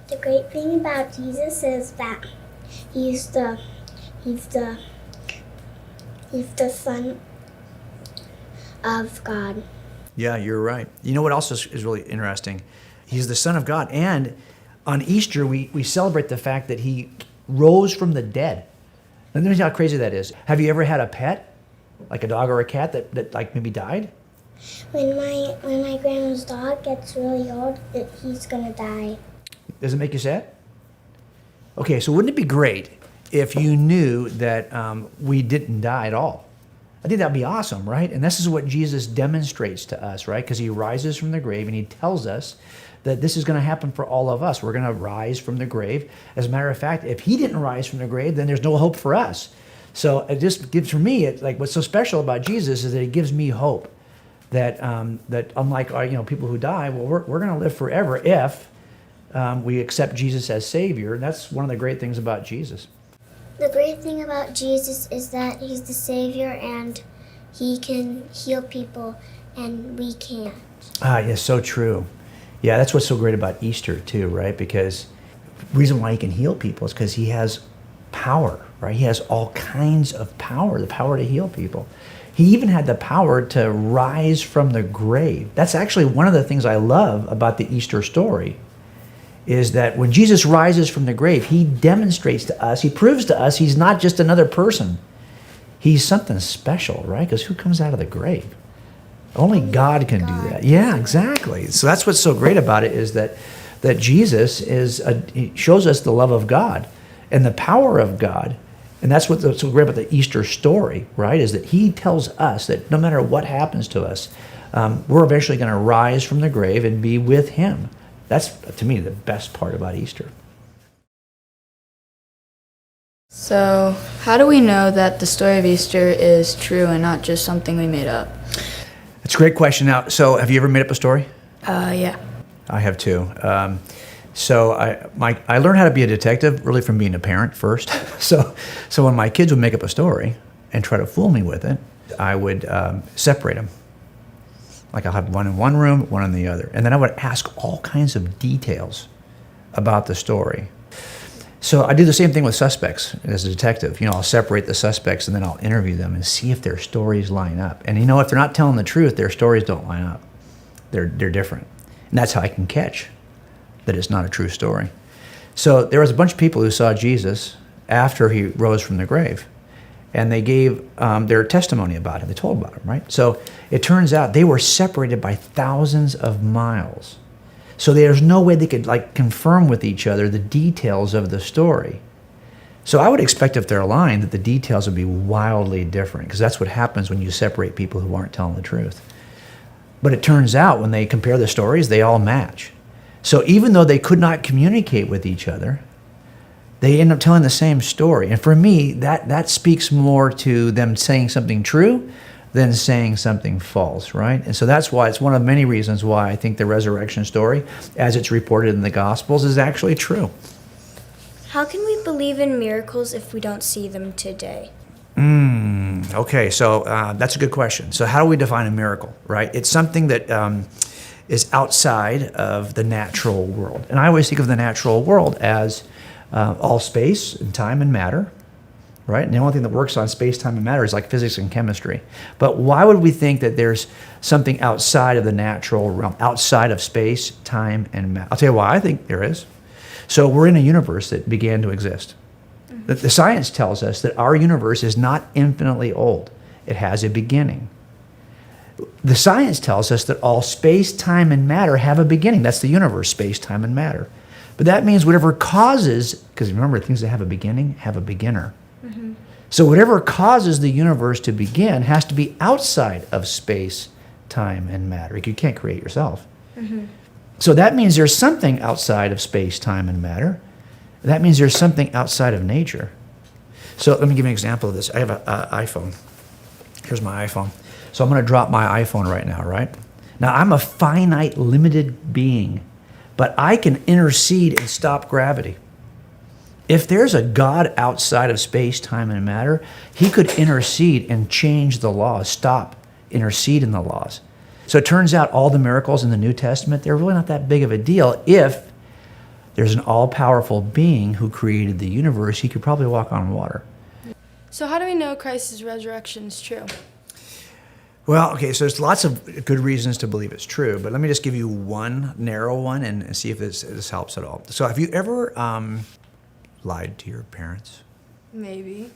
The great thing about Jesus is that he's the Son of God. Yeah, you're right. You know what else is really interesting? He's the Son of God. And on Easter, we celebrate the fact that he rose from the dead. Let me tell you how crazy that is. Have you ever had a pet, like a dog or a cat, that like maybe died? When my grandma's dog gets really old, he's gonna die. Does it make you sad? Okay, so wouldn't it be great if you knew that we didn't die at all? I think that'd be awesome, right? And this is what Jesus demonstrates to us, right? Because he rises from the grave and he tells us that this is going to happen for all of us. We're going to rise from the grave. As a matter of fact, if he didn't rise from the grave, then there's no hope for us. So it just gives, for me, like what's so special about Jesus is that he gives me hope that that unlike people who die, well, we're going to live forever if we accept Jesus as Savior. And that's one of the great things about Jesus. The great thing about Jesus is that he's the Savior and he can heal people and we can't. Yes, so true. Yeah, that's what's so great about Easter too, right? Because the reason why he can heal people is because he has power, right? He has all kinds of power, the power to heal people. He even had the power to rise from the grave. That's actually one of the things I love about the Easter story, is that when Jesus rises from the grave, he demonstrates to us, he proves to us he's not just another person. He's something special, right? Because who comes out of the grave? Only God can do that. Yeah, exactly. So that's what's so great about it, is that Jesus he shows us the love of God and the power of God. And that's what's so great about the Easter story, right? Is that he tells us that no matter what happens to us, we're eventually going to rise from the grave and be with him. That's, to me, the best part about Easter. So, how do we know that the story of Easter is true and not just something we made up? That's a great question. Now, so have you ever made up a story? Yeah. I have too. So I learned how to be a detective really from being a parent first. So when my kids would make up a story and try to fool me with it, I would separate them. Like I'll have one in one room, one in the other. And then I would ask all kinds of details about the story. So I do the same thing with suspects as a detective. I'll separate the suspects and then I'll interview them and see if their stories line up. And if they're not telling the truth, their stories don't line up. They're different. And that's how I can catch that it's not a true story. So there was a bunch of people who saw Jesus after he rose from the grave. And they gave their testimony about him. They told about him, right? So it turns out they were separated by thousands of miles. So there's no way they could confirm with each other the details of the story. So I would expect if they're lying that the details would be wildly different, because that's what happens when you separate people who aren't telling the truth. But it turns out when they compare the stories, they all match. So even though they could not communicate with each other, they end up telling the same story. And for me, that speaks more to them saying something true than saying something false, right? And so that's why it's one of many reasons why I think the resurrection story, as it's reported in the Gospels, is actually true. How can we believe in miracles if we don't see them today? Okay, so that's a good question. So how do we define a miracle, right? It's something that is outside of the natural world. And I always think of the natural world as all space and time and matter, right? And the only thing that works on space, time, and matter is like physics and chemistry. But why would we think that there's something outside of the natural realm, outside of space, time, and matter? I'll tell you why I think there is. So we're in a universe that began to exist. The science tells us that our universe is not infinitely old. It has a beginning. The science tells us that all space, time, and matter have a beginning. That's the universe, space, time, and matter. But that means whatever causes, because remember, things that have a beginning have a beginner. Mm-hmm. So whatever causes the universe to begin has to be outside of space, time, and matter. You can't create yourself. Mm-hmm. So that means there's something outside of space, time, and matter. That means there's something outside of nature. So let me give you an example of this. I have an iPhone. Here's my iPhone. So I'm going to drop my iPhone right now, right? Now, I'm a finite, limited being, but I can intercede and stop gravity. If there's a God outside of space, time, and matter, he could intercede and change the laws, intercede in the laws. So it turns out all the miracles in the New Testament, they're really not that big of a deal if there's an all-powerful being who created the universe. He could probably walk on water. So how do we know Christ's resurrection is true? Well, okay, so there's lots of good reasons to believe it's true, but let me just give you one narrow one and see if this helps at all. So have you ever lied to your parents? Maybe.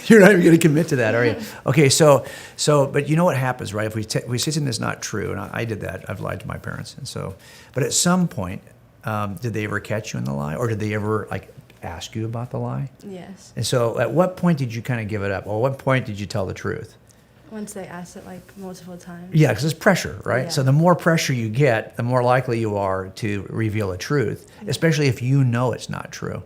You're not even going to commit to that, are you? Okay, so, but you know what happens, right? If we say something that's not true, and I did that, I've lied to my parents, and so, but at some point, did they ever catch you in the lie, or did they ever ask you about the lie? Yes. And so, at what point did you kind of give it up, or what point did you tell the truth? Once they asked it multiple times. Yeah, because it's pressure, right? Yeah. So the more pressure you get, the more likely you are to reveal a truth, especially if you know it's not true.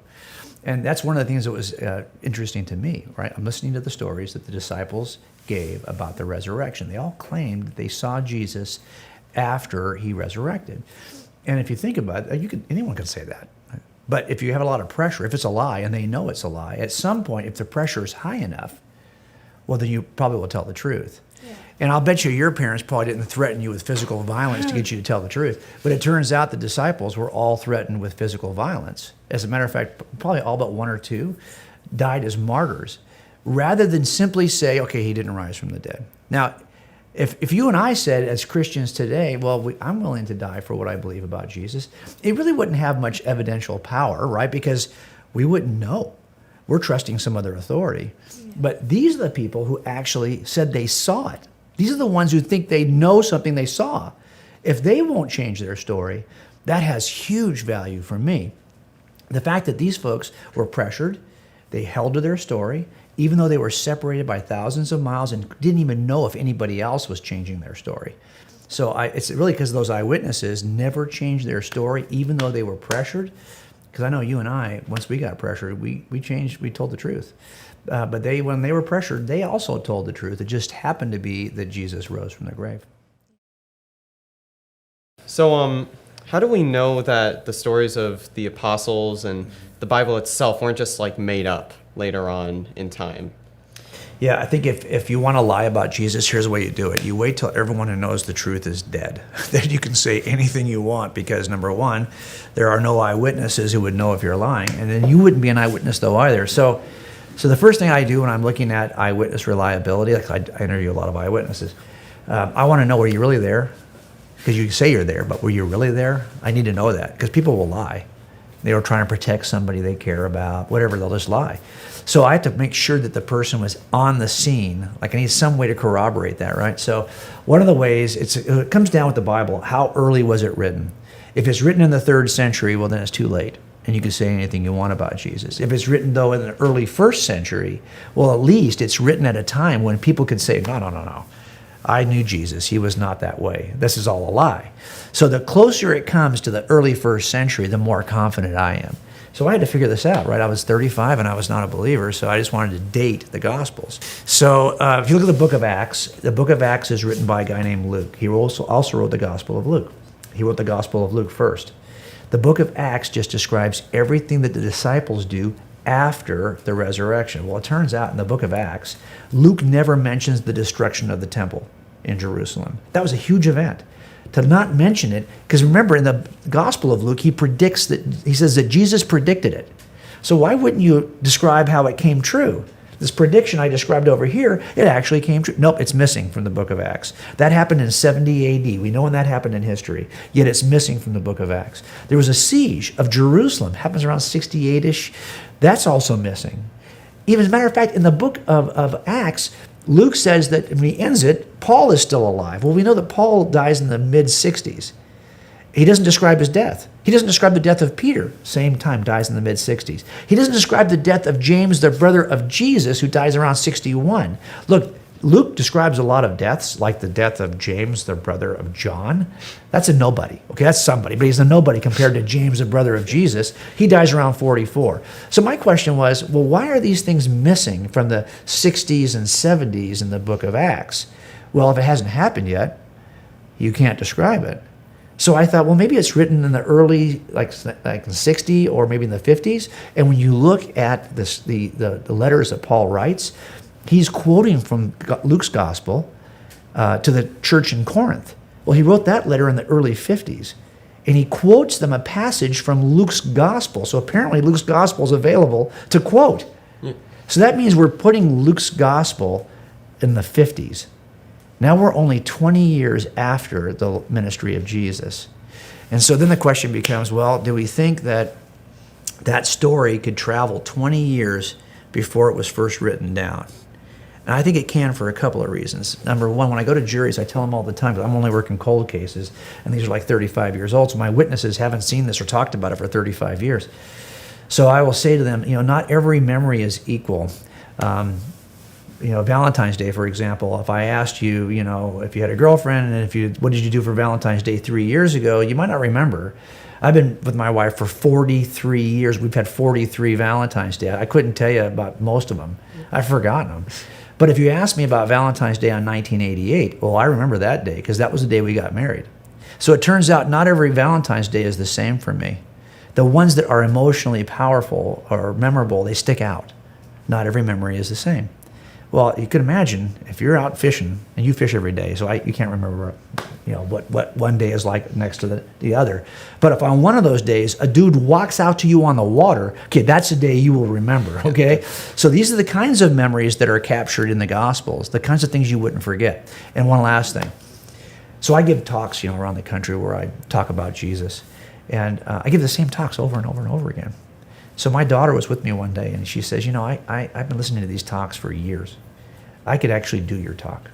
And that's one of the things that was interesting to me, right? I'm listening to the stories that the disciples gave about the resurrection. They all claimed that they saw Jesus after he resurrected. And if you think about it, anyone can say that. But if you have a lot of pressure, if it's a lie and they know it's a lie, at some point, if the pressure is high enough, well, then you probably will tell the truth. Yeah. And I'll bet you your parents probably didn't threaten you with physical violence to get you to tell the truth. But it turns out the disciples were all threatened with physical violence. As a matter of fact, probably all but one or two died as martyrs, rather than simply say, okay, he didn't rise from the dead. Now, if you and I said as Christians today, well, I'm willing to die for what I believe about Jesus, it really wouldn't have much evidential power, right? Because we wouldn't know. We're trusting some other authority. But these are the people who actually said they saw it. These are the ones who think they know something they saw. If they won't change their story, that has huge value for me. The fact that these folks were pressured, they held to their story, even though they were separated by thousands of miles and didn't even know if anybody else was changing their story. So it's really because those eyewitnesses never changed their story, even though they were pressured. Because I know you and I, once we got pressured, we changed, we told the truth. But when they were pressured, they also told the truth. It just happened to be that Jesus rose from the grave. So, how do we know that the stories of the apostles and the Bible itself weren't just made up later on in time? Yeah, I think if you want to lie about Jesus, here's the way you do it. You wait till everyone who knows the truth is dead. Then you can say anything you want because, number one, there are no eyewitnesses who would know if you're lying. And then you wouldn't be an eyewitness, though, either. So the first thing I do when I'm looking at eyewitness reliability, I interview a lot of eyewitnesses, I want to know, were you really there? Because you say you're there, but were you really there? I need to know that because people will lie. They were trying to protect somebody they care about, whatever, they'll just lie. So I have to make sure that the person was on the scene. I need some way to corroborate that, right? So one of the ways, it comes down with the Bible, how early was it written? If it's written in the 3rd century, well, then it's too late. And you can say anything you want about Jesus. If it's written, though, in the early 1st century, well, at least it's written at a time when people could say, no. I knew Jesus. He was not that way. This is all a lie. So the closer it comes to the early 1st century, the more confident I am. So I had to figure this out, right? I was 35 and I was not a believer, so I just wanted to date the Gospels. So if you look at the book of Acts is written by a guy named Luke. He also wrote the Gospel of Luke. He wrote the Gospel of Luke first. The book of Acts just describes everything that the disciples do after the resurrection. Well, it turns out in the book of Acts, Luke never mentions the destruction of the temple in Jerusalem. That was a huge event. To not mention it, because remember in the Gospel of Luke, he says that Jesus predicted it. So why wouldn't you describe how it came true? This prediction I described over here, it actually came true. Nope, it's missing from the book of Acts. That happened in 70 AD. We know when that happened in history, yet it's missing from the book of Acts. There was a siege of Jerusalem, happens around 68-ish. That's also missing. Even as a matter of fact, in the book of Acts, Luke says that when he ends it, Paul is still alive. Well, we know that Paul dies in the mid-60s. He doesn't describe his death. He doesn't describe the death of Peter, same time, dies in the mid-60s. He doesn't describe the death of James, the brother of Jesus, who dies around 61. Look, Luke describes a lot of deaths, like the death of James, the brother of John. That's a nobody. Okay, that's somebody, but he's a nobody compared to James, the brother of Jesus. He dies around 44. So my question was, well, why are these things missing from the 60s and 70s in the book of Acts? Well, if it hasn't happened yet, you can't describe it. So I thought, well, maybe it's written in the early, like 60 or maybe in the 50s. And when you look at this, the letters that Paul writes, he's quoting from Luke's gospel to the church in Corinth. Well, he wrote that letter in the early 50s. And he quotes them a passage from Luke's gospel. So apparently Luke's gospel is available to quote. So that means we're putting Luke's gospel in the 50s. Now we're only 20 years after the ministry of Jesus. And so then the question becomes, well, do we think that that story could travel 20 years before it was first written down? And I think it can for a couple of reasons. Number one, when I go to juries, I tell them all the time, because I'm only working cold cases, and these are like 35 years old, so my witnesses haven't seen this or talked about it for 35 years. So I will say to them, not every memory is equal. Valentine's Day, for example, if I asked you, if you had a girlfriend and what did you do for Valentine's Day 3 years ago, you might not remember. I've been with my wife for 43 years. We've had 43 Valentine's Day. I couldn't tell you about most of them. I've forgotten them. But if you ask me about Valentine's Day on 1988, well, I remember that day because that was the day we got married. So it turns out not every Valentine's Day is the same for me. The ones that are emotionally powerful or memorable, they stick out. Not every memory is the same. Well, you can imagine if you're out fishing, and you fish every day, so you can't remember, what one day is like next to the other. But if on one of those days a dude walks out to you on the water, okay, that's a day you will remember. Okay, so these are the kinds of memories that are captured in the Gospels, the kinds of things you wouldn't forget. And one last thing, so I give talks, around the country where I talk about Jesus, and I give the same talks over and over and over again. So my daughter was with me one day, and she says, I've been listening to these talks for years. I could actually do your talk.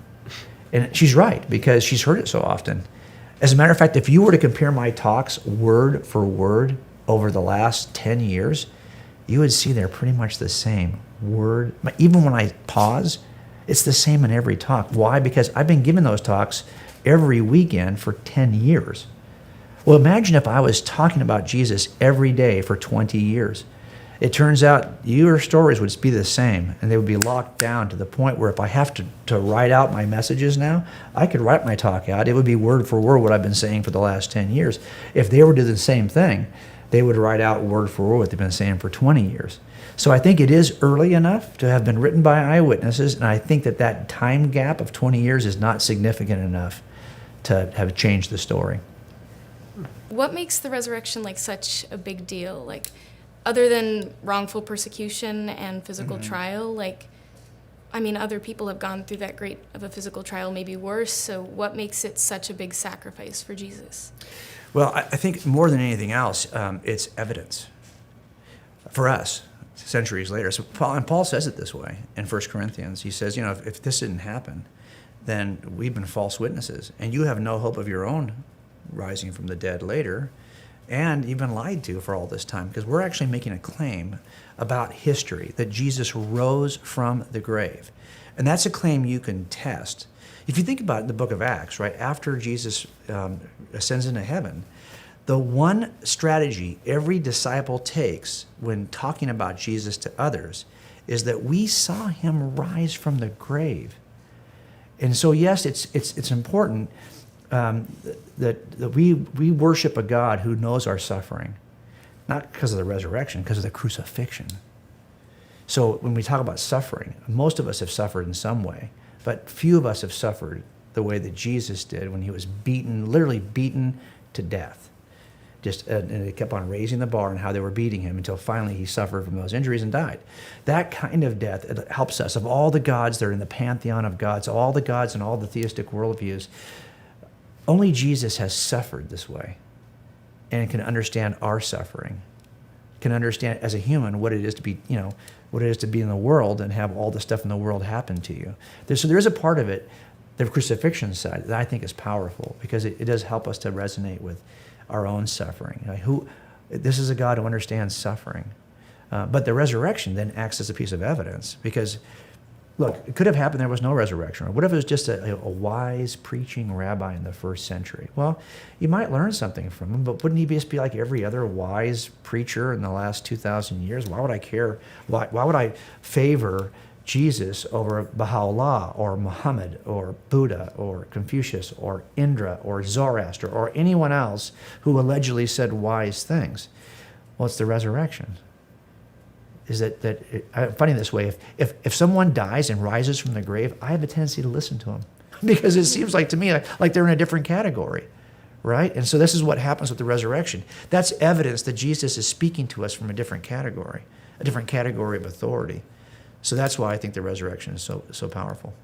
And she's right, because she's heard it so often. As a matter of fact, if you were to compare my talks word for word over the last 10 years, you would see they're pretty much the same word. Even when I pause, it's the same in every talk. Why? Because I've been giving those talks every weekend for 10 years. Well, imagine if I was talking about Jesus every day for 20 years. It turns out your stories would be the same, and they would be locked down to the point where if I have to write out my messages now, I could write my talk out. It would be word for word what I've been saying for the last 10 years. If they were to do the same thing, they would write out word for word what they've been saying for 20 years. So I think it is early enough to have been written by eyewitnesses, and I think that time gap of 20 years is not significant enough to have changed the story. What makes the resurrection such a big deal? Other than wrongful persecution and physical trial, other people have gone through that great of a physical trial, maybe worse. So what makes it such a big sacrifice for Jesus? Well, I think more than anything else, it's evidence for us centuries later. So Paul says it this way in 1 Corinthians. He says, if this didn't happen, then we've been false witnesses, and you have no hope of your own rising from the dead later. And you've been lied to for all this time, because we're actually making a claim about history, that Jesus rose from the grave. And that's a claim you can test. If you think about it, the book of Acts, right, after Jesus ascends into heaven, the one strategy every disciple takes when talking about Jesus to others is that we saw him rise from the grave. And so, yes, it's important that we worship a God who knows our suffering, not because of the resurrection, because of the crucifixion. So when we talk about suffering, most of us have suffered in some way, but few of us have suffered the way that Jesus did when he was beaten, literally beaten to death. And they kept on raising the bar on how they were beating him until finally he suffered from those injuries and died. That kind of death, it helps us. Of all the gods that are in the pantheon of gods, all the gods and all the theistic worldviews, only Jesus has suffered this way and can understand our suffering, can understand as a human what it is to be, what it is to be in the world and have all the stuff in the world happen to you. So there is a part of it, the crucifixion side, that I think is powerful because it does help us to resonate with our own suffering. This is a God who understands suffering. But the resurrection then acts as a piece of evidence because, look, it could have happened there was no resurrection. Or what if it was just a wise preaching rabbi in the first century? Well, you might learn something from him, but wouldn't he just be like every other wise preacher in the last 2,000 years? Why would I care? Why would I favor Jesus over Baha'u'llah or Muhammad or Buddha or Confucius or Indra or Zoroaster or anyone else who allegedly said wise things? Well, it's the resurrection. I'm finding this way. If someone dies and rises from the grave, I have a tendency to listen to them because it seems like to me like they're in a different category, right? And so this is what happens with the resurrection. That's evidence that Jesus is speaking to us from a different category of authority. So that's why I think the resurrection is so powerful.